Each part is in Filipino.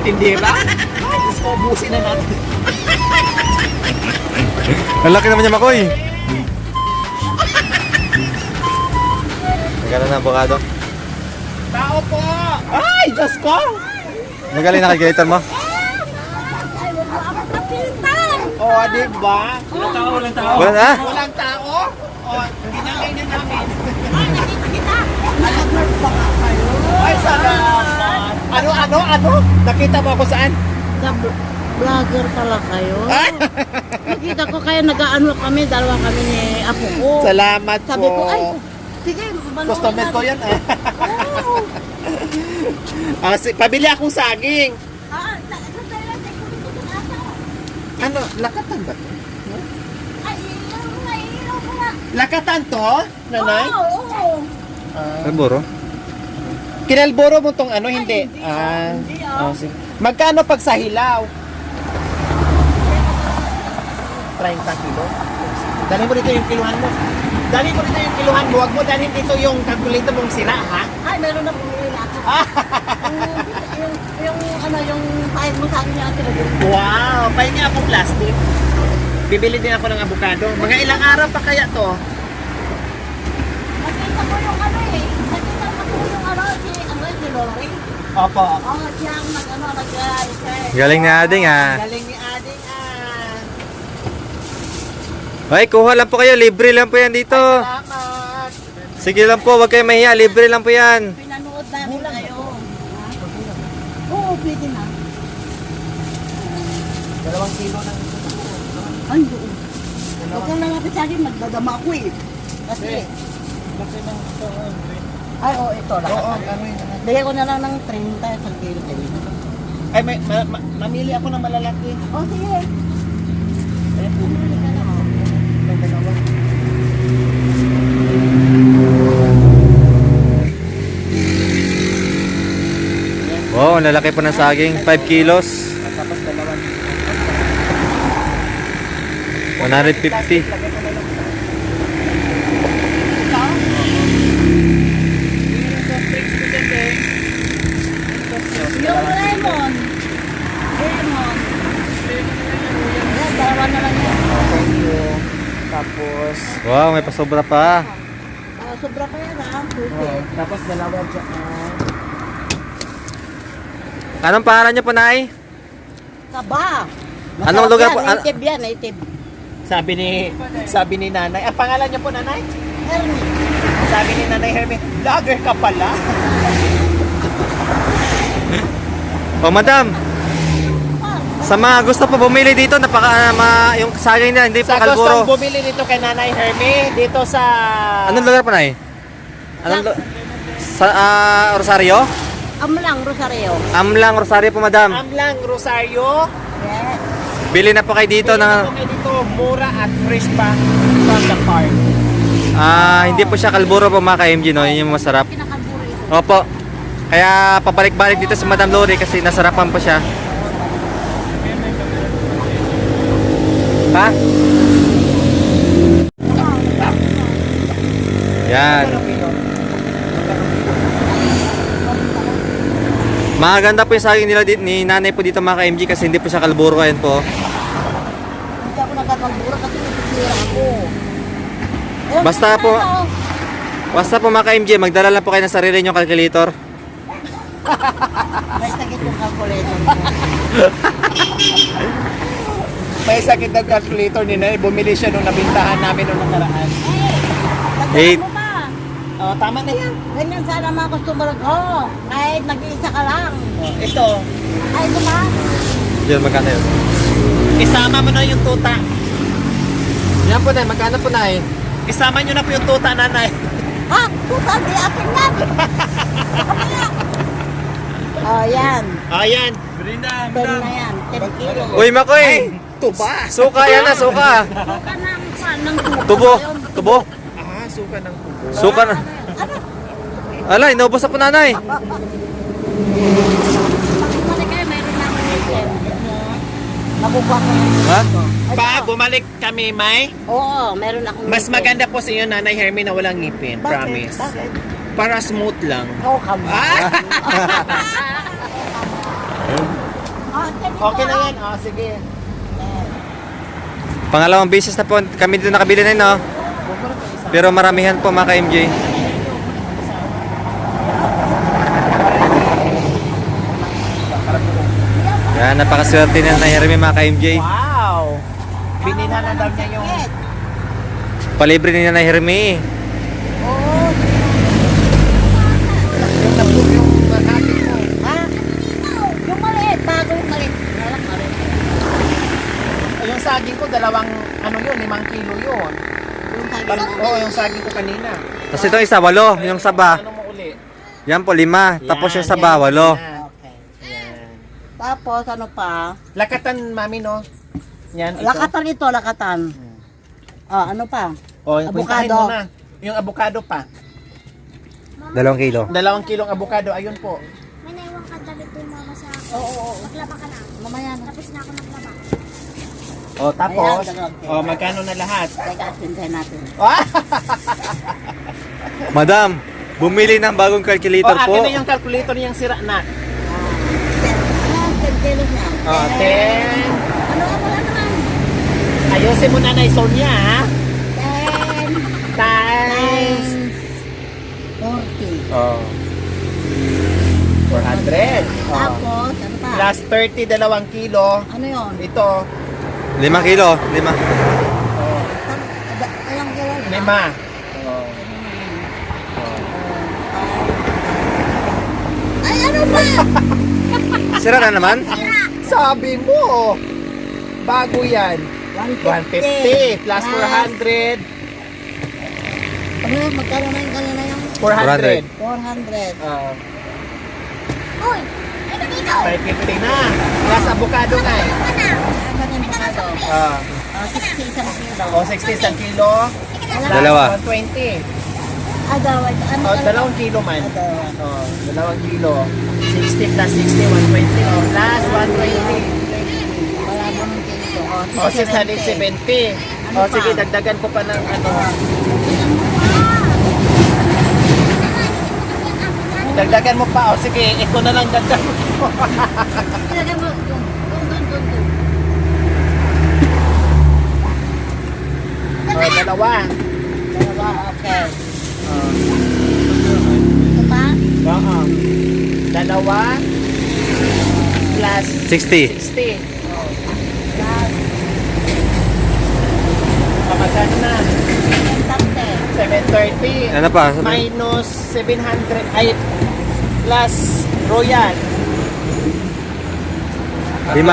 tindera. Ay, Diyos ko, ubusin na natin. Ang laki naman niya, Makoy. Magkano na avocado? Tao po! Ay, Diyos ko! Magaling na calculator mo? O, diba? Walang tao, walang tao. Wala na? Walang tao? O, ginagay na namin. Ay, salamat. Ano? Nakita mo ako saan? Vlogger pala kayo. Nakita ko kayo nag-ano kami, dalawa kami ni apo ko. Salamat po. Sabi ko, ay, sige, manood Customer ko natin. yan eh. Pabili akong saging. Ano, lakatan ba to? Lakatan to, nanay? Oo. Kalburo? Kinalboro mo tong ano, hindi? Hindi, Oh, sige. Magkano pag sa hilaw? 30 kilo. Dali mo dito yung kiluhan mo. Dali mo dito yung kiluhan mo. Huwag mo dalhin dito yung calculator mong sira, ha? Ay, meron na bumili na ako. yung pahit mo sa akin yung tinagin. Wow! Pahingi ako plastic. Bibili din ako ng avocado. Mga ilang araw pa kaya to? Nakita ko yung ano eh. Nakita ko yung ano, si Lori. Opo. Siya ang nag-research. Galing na ading ah. Galing ni Ading Ay, kuha lang po kayo. Libre lang po yan dito. Salamat. Sige lang po, huwag kayo mahiya. Libre lang po yan. Pinanood namin kayo. Oo, pwede na. 2 kilo ng Ay, doon. Huwag kang lalapit sa akin, magdadama ako eh. Kasi, ay, oo, ito lang. Oo, ano yun? Bigay ko na lang ng 30 sa kilo. Ay, mamili ako ng malalaki. O, sige. Wow, ang lalaki po ng saging. 5 kilos. Tapos 2. 150. Yung lemon. Lemon. Ayan, dalawa na lang yan. Thank you. Tapos, Wow, may pasobra pa. Sobra pa yan ha. Pwede. tapos 2 dyan. Anong pangalan niyo po, Nay? Kaba. Anong lugar po? Native yan, native. Sabi ni nanay, ang pangalan niyo po nanay? Hermie. Sabi ni nanay Hermie, vlogger ka pala. Oh, madam. Sa mga gusto po bumili dito, yung saging na hindi pa Sa gustong kalburo. bumili dito kay nanay Hermie, dito sa... Anong lugar po, Nay? Sa Rosario? Amlang, Rosario. Amlang Rosario po, madam. Amlang Rosario. Yes. Bili na po kayo dito na Dito, mura at fresh pa from the farm. hindi po siya kalburo po mga ka-MG, no? Yun yung masarap. Pinakalburo ito. Opo. Kaya pabalik-balik dito si Madam Lori kasi nasarapan po siya. Ha? Yan. Maganda po yung saging nila ni nanay po dito mga ka-MG kasi hindi po siya kalburo. Ayan po. Hindi ako nagkakagburo kasi nagkakira ako. Ayun, Basta ito po. na ito. Basta po mga ka-MG, magdala lang po kayo ng sarili nyo calculator. May sakit yung calculator ko. May sakit ng calculator ni nanay. Bumili siya nung nabintahan namin nung nakaraan. Eight. Tagyan mo pa. Oh, tama na yan. Ganyan sana mga customer ko. Kahit nag-iisa ka lang. Oh, ito. Ay, ito ba? Yun, magkano yun? Isama mo na yung tuta. Yan po na, magkano po na eh? Isama nyo na po yung tuta, nanay. Ha? Puta, di akin yan. Oh, yan. Ayan. 10 na yan. 10 kilo. Uy, Makoy! Tuba. Suka yan na, suka! Suka ng Tubo! Tubo! Ah, suka ng tubo. Suka na! Ala, inubos na po nanay! Pag bumalik kayo, mayroon na akong item. Nakukuha ko yan. Ha? Pa, bumalik kami, May. Oo, meron akong Mas item. maganda po sa inyo, Nanay Hermie, na walang ngipin. Bakit? Promise. Bakit? Para smooth lang. Oo, kamo. Ah! Okay na yan. Oh, sige. Pangalawang beses na po kami dito nakabili na yun, no? Pero maramihan po mga ka-MJ. Yan, napakaswerte na na Hermie mga ka-MJ. Wow! Binina na daw niya yung... Palibre niya na Hermie. Yung napog yung nakati mo. Ha? Yung maliit, bago yung maliit. Walang maliit. Yung saging ko, dalawang, ano yun, 5 kilo yun. Yung sabi Oo, yung saging ko kanina. Tapos ito isa, 8. Yung saba. Ano mo uli? Yan po, 5. Tapos yung saba, 8. Okay. Yan. Tapos ano pa? Lakatan, mami, no? Yan, ito. Lakatan ito, lakatan. Oh, ano pa? O, puntahin Avocado. mo na. Yung avocado pa. 2 kilo. 2 kilong avocado, ayun po. May naiwan ka damit doon mama sa akin. Oo. Maglaba ka na. Mamaya na. Tapos na ako naglaba. O, tapos, Ayan, dalawang kilo. o, magkano na lahat? Teka, tintayin natin. Ah! Madam, bumili ng bagong O, calculator po. akin na yung calculator niyang sira na. Ayan, 10 kilos na. O, 10. Ano naman? Ayusin mo, Nanay Sonia, ha? 10 Times. 40. Oh. 400. Oh. Tapos, ano pa? Plus 30, 2 kilo. Ano yun? Ito, 5 kilo. 5. Ilang kilo? 5. Ay, ano ba? Sira na naman? Sabi mo, bago yan. 150 plus 400. Ano yun? Magkano na yung kanina yung 400. 400. Oh, Uy! Ito dito! 550 na. Plus avocado nga eh. Ano yung avocado? Ah, 60 isang kilo. o 60 isang kilo. Plus Dalawa. 120. Ah, dalawa. Ano O, talaga? 2 kilo man. Ah, dalawa. O, 2 kilo. 60 plus 60, 120. O, plus 120. Wala mo ng kilo. O, 670. O, Ano pa? sige, dagdagan ko pa ng ano. Dagdagan mo pa. O, sige, ito na lang dagdagan mo. Ilagay mo. Dun. O, dalawa. Dalawa, okay. O, Ito pa? oo. Dalawa plus 60. 60. Plus, O, magkano na? 730. 730. Ano pa? Minus 700. Ay, plus Royal. 5.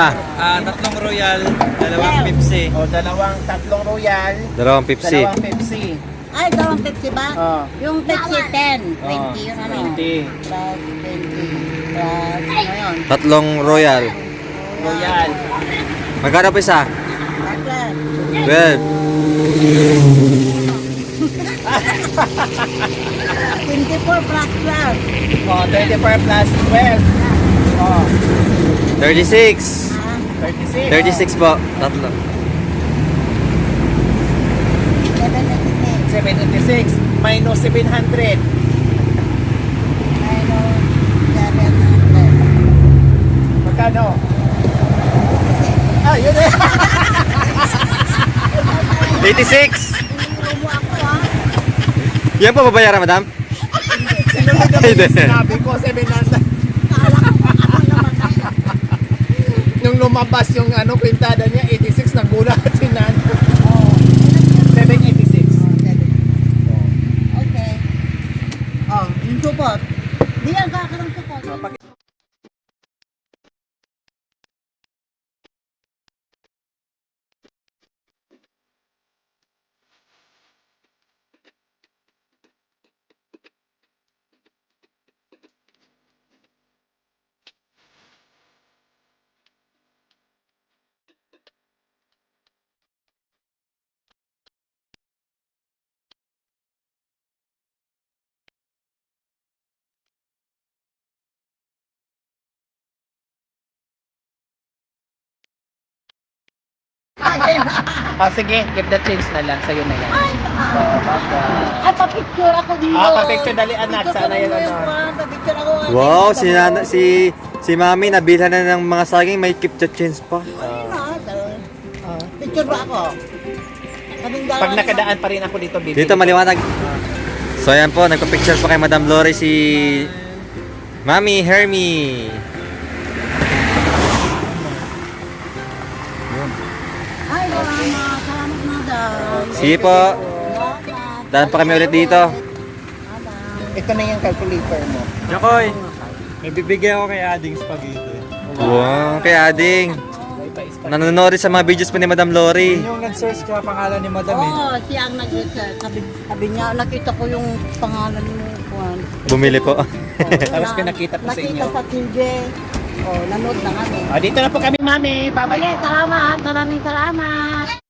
Tatlong Royal, dalawang Pepsi. O, tatlong Royal. 2 Pepsi. Dalawang Pepsi. Ay, dalawang Pepsi ba? Oh. Yung Pepsi 10. 20 Oh, yun ano? 20. Plus 20. Plus, ano yun? 3 Royal. Royal. Magkano po isa? Plus, 24 plus plus. O, 24 plus 12. O, 36. 36. 36 po. 3. 786. 786. Minus 700. Minus 700. Magkano? Ah, yun eh. 86. Inumo ako ah. Yan po babayaran, madam? Sinunod na Hindi. yung sinabi ko, 700. Nung lumabas yung ano, kwintada niya, 86, nagulat si Nando. 786. Okay. Oh, yung support. Di yan kakaroon support. Ah, sige, give the change na lang. Sa'yo na yan. Ay, papicture ako dito. Ah, papicture dali, anak. Sana yan, ano. Papicture ako. Wow, si Si Mami, nabilhan na ng mga saging, may keep the change pa. Picture ba ako? Kaming dalawa Pag ni nakadaan pa rin ako dito, bibili. Dito maliwanag. So ayan po, nagpa-picture pa kay Madam Lori si Mami Hermie. Ay, salamat. Salamat, madam. Sige po. Salamat. Daan pa kami ulit dito. Madam. Ito na yung calculator mo. Jakoy, may bibigyan ako kay Ading Spaghetti. Wow, kay Ading. Nanonood rin sa mga videos po ni Madam Lori. Yung nag-search ka pangalan ni Madam eh. Oo, siya ang nag-research. Sabi niya, nakita ko yung pangalan mo. Juan. Bumili po. Tapos pinakita ko sa inyo. Nakita sa TV. Oh, nanood na kami. Dito na po kami, Mami. Bye-bye. Salamat. Maraming salamat.